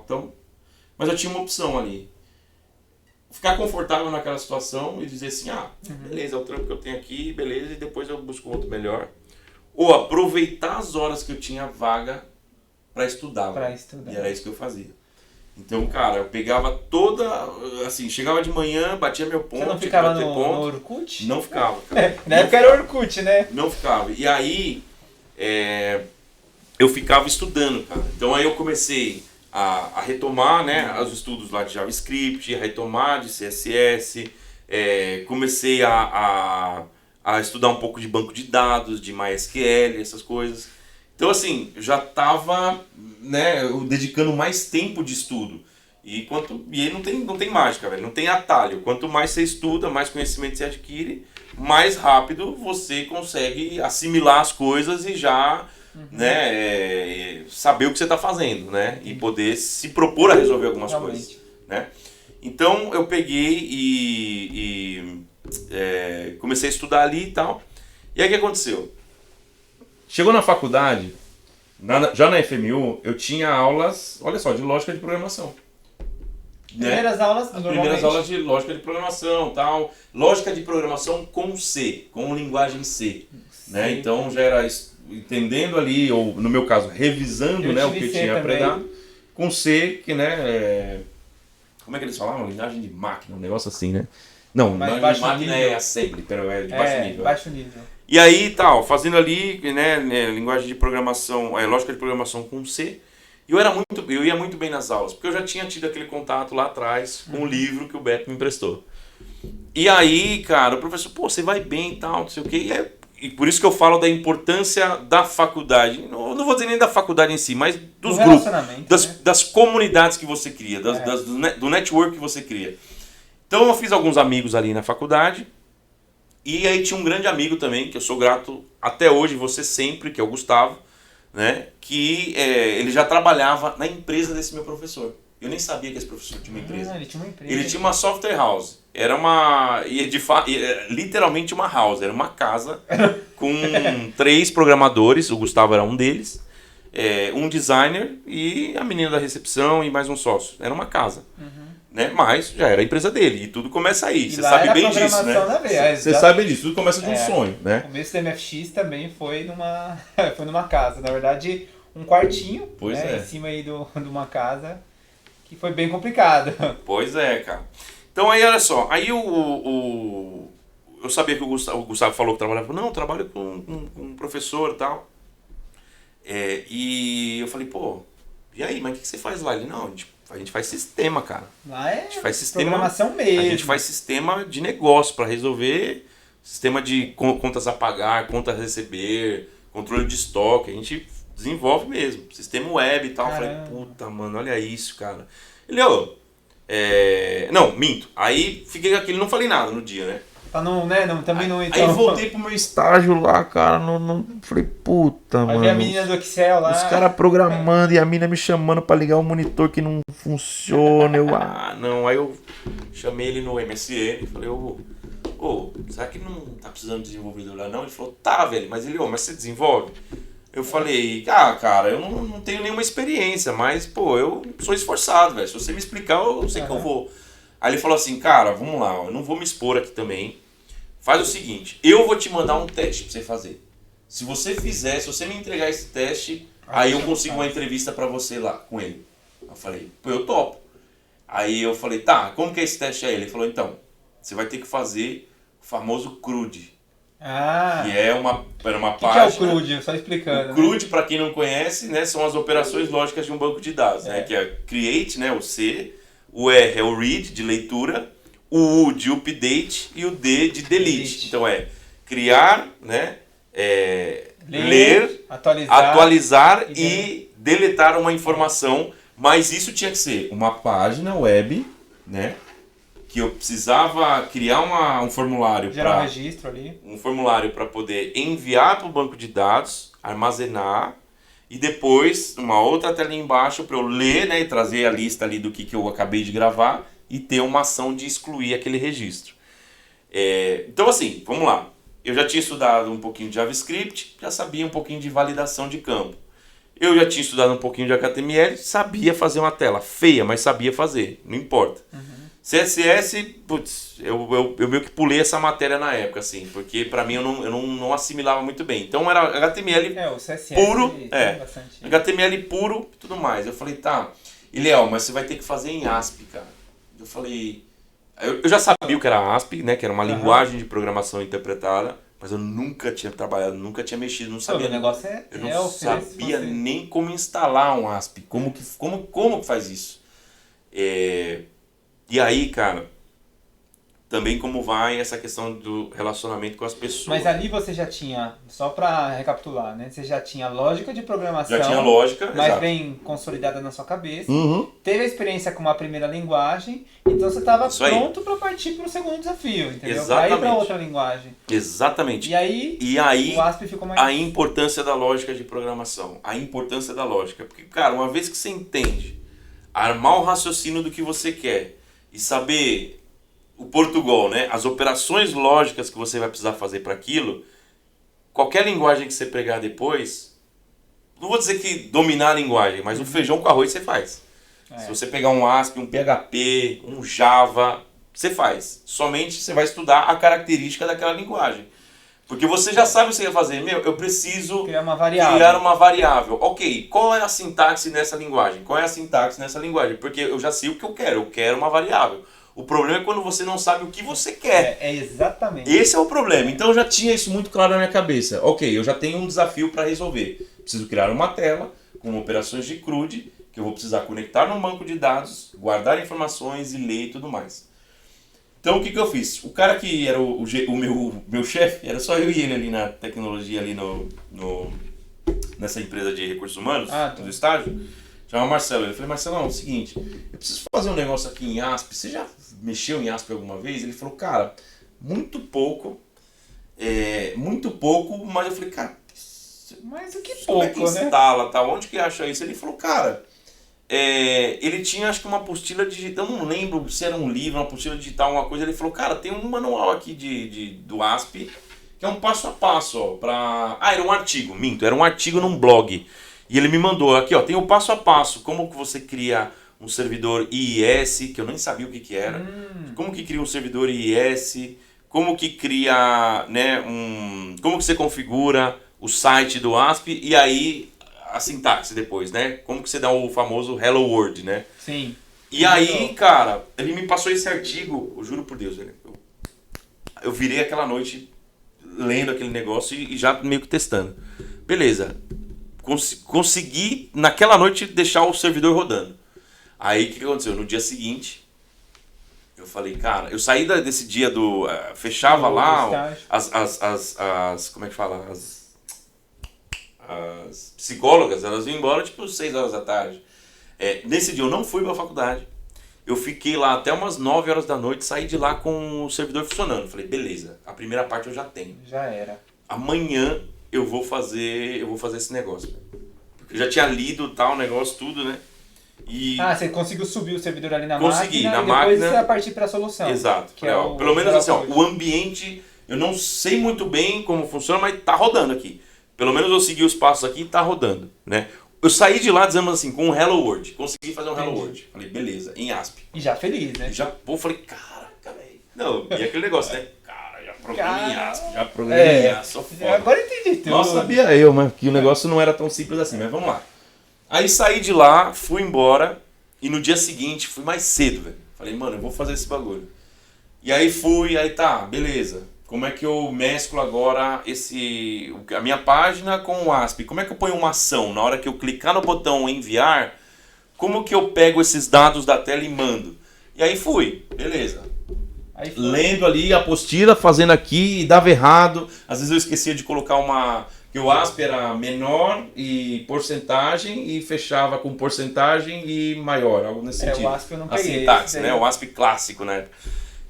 tal. Então, mas eu tinha uma opção ali. Ficar confortável naquela situação e dizer assim, beleza, é o trampo que eu tenho aqui, beleza, e depois eu busco outro melhor. Ou aproveitar as horas que eu tinha vaga para estudar. E era isso que eu fazia. Então, cara, eu pegava toda, assim, chegava de manhã, batia meu ponto. Você não ficava no Orkut? Não ficava, cara. Na época era Orkut, né? Não ficava. E aí, eu ficava estudando, cara. Então aí eu comecei a retomar, né, os estudos lá de JavaScript, a retomar de CSS, comecei a estudar um pouco de banco de dados, de MySQL, essas coisas. Então assim, eu já estava, né, dedicando mais tempo de estudo. E aí não tem mágica, velho, não tem atalho. Quanto mais você estuda, mais conhecimento você adquire, mais rápido você consegue assimilar as coisas e já... né, saber o que você está fazendo, né, e poder se propor a resolver algumas coisas, né. Então eu peguei e comecei a estudar ali e tal. E aí o que aconteceu? Chegou na faculdade, já na FMU, eu tinha aulas, olha só, de lógica de programação. Primeiras aulas, as primeiras aulas de lógica de programação, tal, lógica de programação com C, com linguagem C, né? Então já era entendendo ali, ou no meu caso, revisando, né, o que eu tinha aprendido com C, que, né, como é que eles falavam? Linguagem de máquina, um negócio assim, né? Não, linguagem de máquina é assembly, é de baixo nível. Baixo nível. E aí, tal, fazendo ali, né, linguagem de programação, lógica de programação com C, eu ia muito bem nas aulas, porque eu já tinha tido aquele contato lá atrás com o livro que o Beto me emprestou. E aí, cara, o professor, você vai bem e tal, não sei o quê, e por isso que eu falo da importância da faculdade. Não vou dizer nem da faculdade em si, mas dos grupos, das comunidades que você cria, do network que você cria. Então eu fiz alguns amigos ali na faculdade. E aí tinha um grande amigo também, que eu sou grato até hoje, você sempre, que é o Gustavo, né? Que ele já trabalhava na empresa desse meu professor. Eu nem sabia que esse professor tinha uma empresa. Ele tinha uma empresa. Ele tinha uma software house. Era literalmente uma house. Era uma casa com 3 programadores. O Gustavo era um deles. Um designer e a menina da recepção e mais um sócio. Era uma casa. Né? Mas já era a empresa dele. E tudo começa aí. Você sabe bem disso, né? Você sabe bem disso. Tudo começa de um sonho, né? O começo do MFX também foi numa casa. Na verdade, um quartinho, em cima aí de uma casa. Que foi bem complicado. Pois é, cara. Então aí, olha só. Aí eu sabia que o Gustavo falou que trabalhava. Não, eu trabalho com um professor e tal. E eu falei, e aí, mas o que você faz lá? Ele, não, a gente faz sistema, cara. Lá a gente faz sistema, programação mesmo. A gente faz sistema de negócio para resolver sistema de contas a pagar, contas a receber, controle de estoque. A gente desenvolve mesmo, sistema web e tal. Eu falei, puta, mano, olha isso, cara. Ele, não, minto. Aí fiquei com aquilo, não falei nada no dia, né? Pra não, né? Também não, então. Aí voltei pro meu estágio lá, cara, não falei, puta, mano. Aí a menina do Excel lá. Os caras programando e a menina me chamando pra ligar o monitor que não funciona. Não. Aí eu chamei ele no MSN e falei, será que não tá precisando de desenvolvedor lá não? Ele falou, tá, velho, mas mas você desenvolve? Eu falei, cara, eu não tenho nenhuma experiência, mas, eu sou esforçado, velho. Se você me explicar, eu sei que eu vou. Aí ele falou assim, cara, vamos lá, eu não vou me expor aqui também. Faz o seguinte, eu vou te mandar um teste pra você fazer. Se você me entregar esse teste, aí eu consigo uma entrevista pra você lá com ele. Eu falei, eu topo. Aí eu falei, tá, como que é esse teste aí? Ele falou, então, você vai ter que fazer o famoso CRUD. Que era uma página. O que é o CRUD? Só explicando. O CRUD, para quem não conhece, né, são as operações lógicas de um banco de dados, né, que é create, né, o C, o R é o read, de leitura, o U de update e o D de delete. Então criar, né, ler, atualizar e deletar uma informação, mas isso tinha que ser uma página web, né? Que eu precisava criar um formulário gerar um registro ali. Um formulário para poder enviar para o banco de dados, armazenar e depois uma outra tela embaixo para eu ler, né, e trazer a lista ali do que eu acabei de gravar e ter uma ação de excluir aquele registro. Então assim, vamos lá. Eu já tinha estudado um pouquinho de JavaScript, já sabia um pouquinho de validação de campo. Eu já tinha estudado um pouquinho de HTML, sabia fazer uma tela feia, mas sabia fazer, não importa. CSS, putz, eu meio que pulei essa matéria na época, assim, porque pra mim eu não assimilava muito bem. Então era HTML o CSS puro, bastante. HTML puro e tudo mais. Eu falei, tá, e Léo, mas você vai ter que fazer em ASP, cara. Eu falei, eu já sabia o que era ASP, né, que era uma linguagem de programação interpretada, mas eu nunca tinha trabalhado, nunca tinha mexido, não sabia. O negócio eu não sabia nem como instalar um ASP, como que faz isso. E aí, cara, também como vai essa questão do relacionamento com as pessoas. Mas ali você já tinha, só pra recapitular, né? Você já tinha lógica de programação. Já tinha lógica, mas exato. bem consolidada na sua cabeça. Teve a experiência com uma primeira linguagem, então você estava pronto para partir para o segundo desafio, entendeu? Para ir para outra linguagem. Exatamente. E aí o ASP ficou mais... A importância da lógica de programação. A importância da lógica. Porque, cara, uma vez que você entende, armar o raciocínio do que você quer e saber o Portugal, né? As operações lógicas que você vai precisar fazer para aquilo, qualquer linguagem que você pegar depois, não vou dizer que dominar a linguagem, mas o feijão com arroz você faz. Se você pegar um ASP, um PHP, um Java, você faz. Somente você vai estudar a característica daquela linguagem. Porque você já sabe o que você quer fazer. Eu preciso criar uma variável. Ok, qual é a sintaxe nessa linguagem? Porque eu já sei o que eu quero uma variável. O problema é quando você não sabe o que você quer. Exatamente. Esse é o problema. Então eu já tinha isso muito claro na minha cabeça. Ok, eu já tenho um desafio para resolver. Preciso criar uma tela com operações de CRUD, que eu vou precisar conectar num banco de dados, guardar informações e ler e tudo mais. Então o que eu fiz? O cara que era o meu chefe, era só eu e ele ali na tecnologia, ali nessa empresa de recursos humanos, do estágio, chamava Marcelo. Ele falou, Marcelão, é o seguinte, eu preciso fazer um negócio aqui em ASP, você já mexeu em ASP alguma vez? Ele falou, cara, muito pouco, mas eu falei, cara, mas o que pouco, como é que instala, tá? Onde que acha isso? Ele falou, cara... ele tinha acho que uma apostila digital, eu não lembro se era um livro, uma apostila digital, alguma coisa. Ele falou, cara, tem um manual aqui do ASP, que é um passo a passo, ó, pra... era um artigo, era um artigo num blog. E ele me mandou aqui, ó, tem o passo a passo, como que você cria um servidor IIS, que eu nem sabia o que era, como que cria um servidor IIS, como que cria, né, como que você configura o site do ASP, e aí... a sintaxe depois, né? Como que você dá o famoso Hello World, né? Sim. E aí, cara, ele me passou esse artigo, eu juro por Deus, velho. Eu virei aquela noite lendo aquele negócio e já meio que testando. Beleza. Consegui, naquela noite, deixar o servidor rodando. Aí, o que aconteceu? No dia seguinte, eu falei, cara, eu saí desse dia fechava lá as como é que fala? As psicólogas, elas vinham embora tipo 6 horas da tarde. Nesse dia eu não fui pra faculdade. Eu fiquei lá até umas 9 horas da noite, saí de lá com o servidor funcionando. Falei, beleza, a primeira parte eu já tenho. Já era. Amanhã eu vou fazer esse negócio. Porque eu já tinha lido tal, o negócio, tudo, né? Você conseguiu subir o servidor ali na Consegui, máquina na e depois máquina, você vai partir pra solução. Exato. Pelo menos assim, ó, o ambiente, eu não sei muito bem como funciona, mas tá rodando aqui. Pelo menos eu segui os passos aqui e tá rodando, né? Eu saí de lá dizendo assim, com um Hello World. Consegui fazer um Hello World. Falei, beleza, em ASP. E já feliz, né? Falei, caraca, velho. Não, e aquele negócio, né? Cara, já programei em ASP, já programei em ASP, sou foda. Agora entendi tudo. Nossa, sabia eu, mas que o negócio não era tão simples assim, mas vamos lá. Aí saí de lá, fui embora, e no dia seguinte fui mais cedo, velho. Falei, mano, eu vou fazer esse bagulho. E aí tá, beleza. Como é que eu mesclo agora a minha página com o ASP? Como é que eu ponho uma ação? Na hora que eu clicar no botão enviar, como que eu pego esses dados da tela e mando? E aí fui, beleza. Lendo ali a apostila, fazendo aqui, e dava errado. Às vezes eu esquecia de colocar que o ASP era menor e porcentagem e fechava com porcentagem e maior, algo nesse sentido. O ASP eu não peguei. A sintaxe, né? O ASP clássico, né?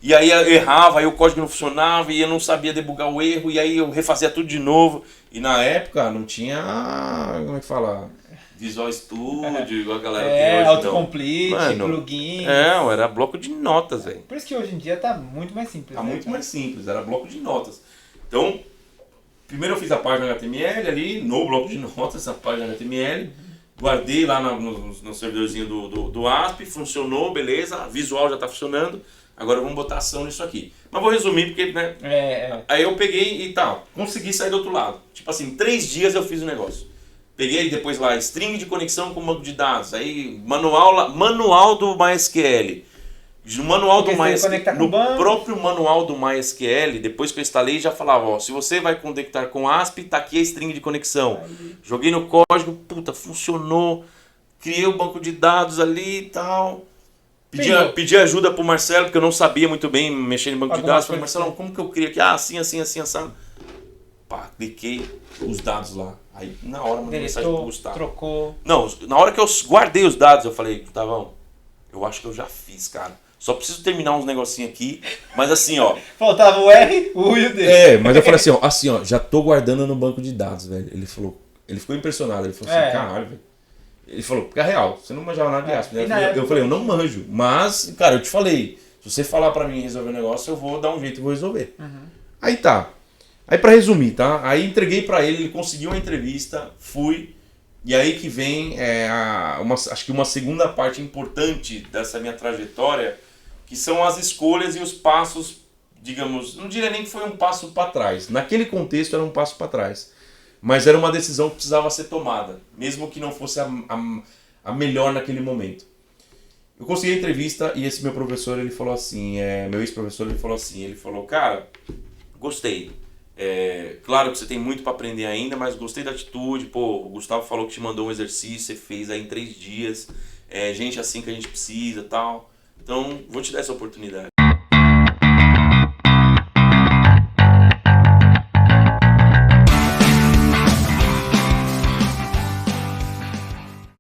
E aí eu errava, aí o código não funcionava e eu não sabia debugar o erro, e aí eu refazia tudo de novo. E na época não tinha, como é que fala? Visual Studio, igual a galera tem hoje. Autocomplete, plugin. Era bloco de notas, velho. Por isso que hoje em dia tá muito mais simples. Tá muito mais simples, era bloco de notas. Então, Primeiro eu fiz a página HTML ali, no bloco de notas, a página HTML. Guardei lá no servidorzinho do ASP, funcionou, beleza, visual já está funcionando. Agora vamos botar ação nisso aqui. Mas vou resumir porque, né? Aí eu peguei e tal, consegui sair do outro lado. Tipo assim, 3 dias eu fiz o negócio. Peguei depois lá, string de conexão com banco de dados. Aí, manual do MySQL. No manual do MySQL, no próprio manual do MySQL, depois que eu instalei, já falava, ó, se você vai conectar com ASP, tá aqui a string de conexão. Joguei no código, puta, funcionou. Criei o banco de dados ali e tal. Pedi ajuda pro Marcelo, porque eu não sabia muito bem mexer em banco de dados. Falei, Marcelo, como que eu crio aqui? Ah, assim, assado. Pá, cliquei os dados lá. Aí na hora mandei mensagem pro Gustavo. Trocou. Não, na hora que eu guardei os dados, eu falei, Gustavão, eu acho que eu já fiz, cara. Só preciso terminar uns negocinhos aqui, mas assim, ó. Faltava o R, o U e o D. Mas eu falei assim, ó, já tô guardando no banco de dados, velho. Ele ficou impressionado, ele falou assim, caralho, velho. Ele falou, porque é real, você não manjava nada de ASP, né? Eu falei, eu não manjo, mas, cara, eu te falei, se você falar pra mim resolver o negócio, eu vou dar um jeito e vou resolver. Aí tá. Aí pra resumir, tá? Aí entreguei pra ele conseguiu uma entrevista, fui. E aí que vem, acho que uma segunda parte importante dessa minha trajetória, que são as escolhas e os passos, digamos, não diria nem que foi um passo para trás. Naquele contexto era um passo para trás. Mas era uma decisão que precisava ser tomada, mesmo que não fosse a melhor naquele momento. Eu consegui a entrevista e esse meu professor, ele falou assim, meu ex-professor, ele falou, cara, gostei. Claro que você tem muito para aprender ainda, mas gostei da atitude. Pô, o Gustavo falou que te mandou um exercício, você fez aí em 3 dias. Gente assim que a gente precisa e tal. Então, vou te dar essa oportunidade.